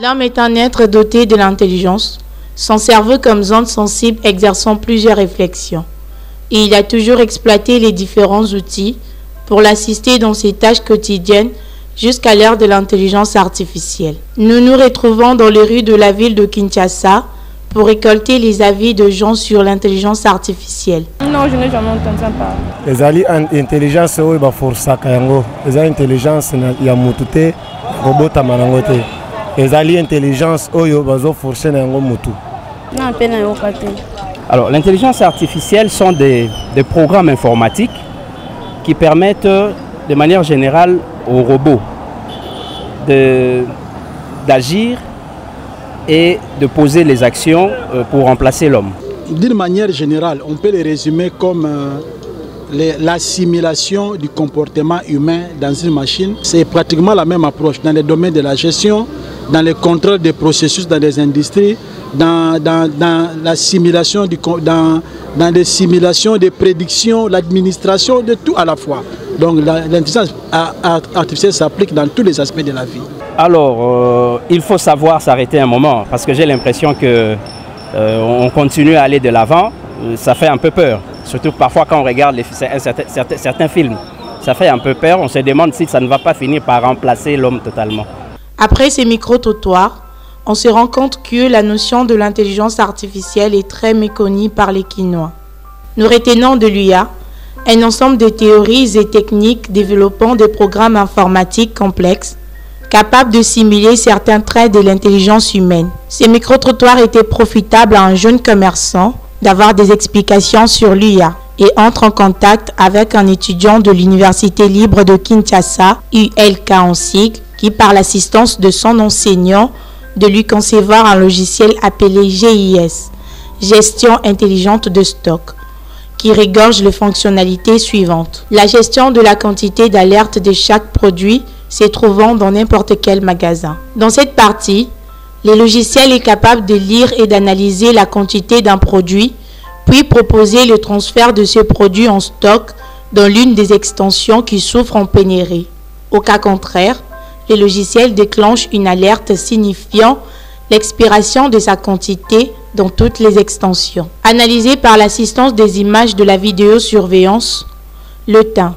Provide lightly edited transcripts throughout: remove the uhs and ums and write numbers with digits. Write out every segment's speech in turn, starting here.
L'homme est un être doté de l'intelligence, son cerveau comme zone sensible exerçant plusieurs réflexions. Et il a toujours exploité les différents outils pour l'assister dans ses tâches quotidiennes jusqu'à l'ère de l'intelligence artificielle. Nous nous retrouvons dans les rues de la ville de Kinshasa pour récolter les avis de gens sur l'intelligence artificielle. Non, je n'ai jamais entendu ça parler. Les intelligence est forçaka yango. Les intelligence ya mutute robota manangote. Les intelligence oyo bazo forcer yango mutu. Non, peine à okate. Alors, l'intelligence artificielle sont des programmes informatiques qui permettent de manière générale aux robots d'agir et de poser les actions pour remplacer l'homme. D'une manière générale, on peut les résumer comme l'assimilation du comportement humain dans une machine. C'est pratiquement la même approche dans les domaines de la gestion, dans le contrôle des processus dans les industries, dans la simulation, dans des simulations, des prédictions, l'administration, de tout à la fois. Donc l'intelligence artificielle s'applique dans tous les aspects de la vie. Alors, il faut savoir s'arrêter un moment, parce que j'ai l'impression qu'on continue à aller de l'avant. Ça fait un peu peur, surtout parfois quand on regarde certains films. Ça fait un peu peur, on se demande si ça ne va pas finir par remplacer l'homme totalement. Après ces micro-trottoirs, on se rend compte que la notion de l'intelligence artificielle est très méconnue par les Kinois. Nous retenons de l'IA un ensemble de théories et techniques développant des programmes informatiques complexes capables de simuler certains traits de l'intelligence humaine. Ces micro-trottoirs étaient profitables à un jeune commerçant d'avoir des explications sur l'IA et entre en contact avec un étudiant de l'Université libre de Kinshasa, ULK en sigle, qui par l'assistance de son enseignant de lui concevoir un logiciel appelé GIS, Gestion intelligente de stock, qui regorge les fonctionnalités suivantes. La gestion de la quantité d'alerte de chaque produit se trouvant dans n'importe quel magasin. Dans cette partie, le logiciel est capable de lire et d'analyser la quantité d'un produit, puis proposer le transfert de ce produit en stock dans l'une des extensions qui souffrent en pénurie. Au cas contraire, le logiciel déclenche une alerte signifiant l'expiration de sa quantité dans toutes les extensions. Analysé par l'assistance des images de la vidéosurveillance, le teint,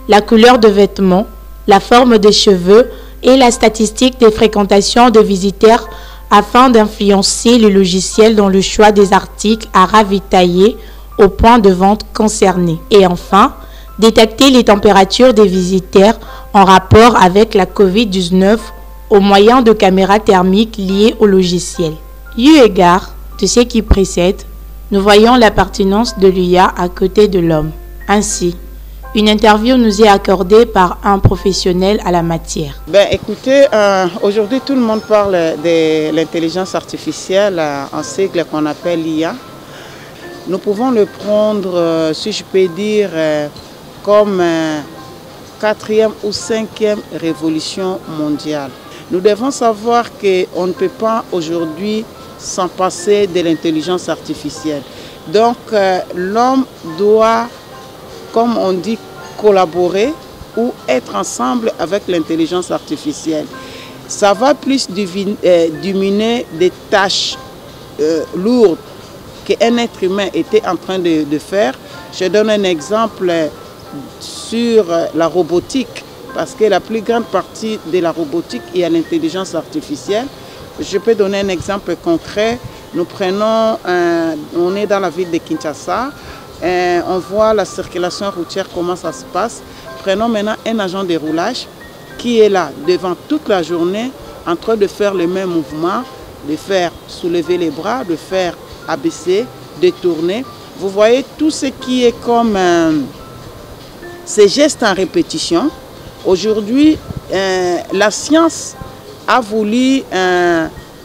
la couleur de vêtements, la forme des cheveux et la statistique des fréquentations de visiteurs afin d'influencer le logiciel dans le choix des articles à ravitailler au point de vente concerné. Et enfin, détecter les températures des visiteurs en rapport avec la COVID-19 au moyen de caméras thermiques liées au logiciel. Eu égard de ce qui précède, nous voyons la pertinence de l'IA à côté de l'homme. Ainsi, une interview nous est accordée par un professionnel à la matière. Écoutez, aujourd'hui tout le monde parle de l'intelligence artificielle, en sigle qu'on appelle l'IA. Nous pouvons le prendre, si je peux dire, comme quatrième ou cinquième révolution mondiale. Nous devons savoir qu'on ne peut pas aujourd'hui s'en passer de l'intelligence artificielle. Donc l'homme doit, comme on dit, collaborer ou être ensemble avec l'intelligence artificielle. Ça va plus diminuer des tâches lourdes qu'un être humain était en train de faire. Je donne un exemple sur la robotique, parce que la plus grande partie de la robotique est à l'intelligence artificielle. Je peux donner un exemple concret. Nous prenons, on est dans la ville de Kinshasa, on voit la circulation routière, comment ça se passe. Prenons maintenant un agent de roulage qui est là devant toute la journée en train de faire le même mouvement, de faire soulever les bras, de faire abaisser, de tourner. Vous voyez tout ce qui est comme ces gestes en répétition. Aujourd'hui, la science a voulu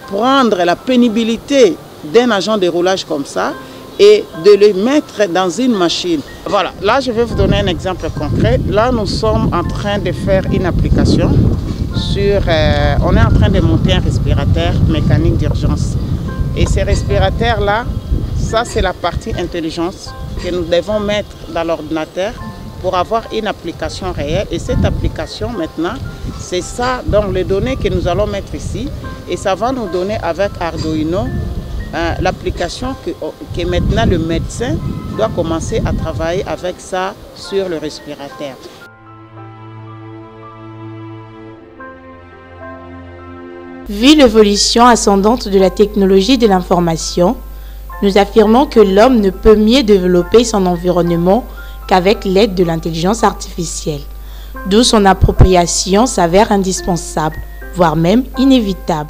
prendre la pénibilité d'un agent de roulage comme ça et de le mettre dans une machine. Voilà, là je vais vous donner un exemple concret. Là nous sommes en train de faire une application sur... on est en train de monter un respirateur mécanique d'urgence. Et ces respirateurs-là, ça c'est la partie intelligence que nous devons mettre dans l'ordinateur pour avoir une application réelle. Et cette application maintenant, c'est ça, donc les données que nous allons mettre ici. Et ça va nous donner avec Arduino l'application que maintenant le médecin doit commencer à travailler avec ça sur le respirateur. Vu l'évolution ascendante de la technologie de l'information, nous affirmons que l'homme ne peut mieux développer son environnement qu'avec l'aide de l'intelligence artificielle, d'où son appropriation s'avère indispensable, voire même inévitable.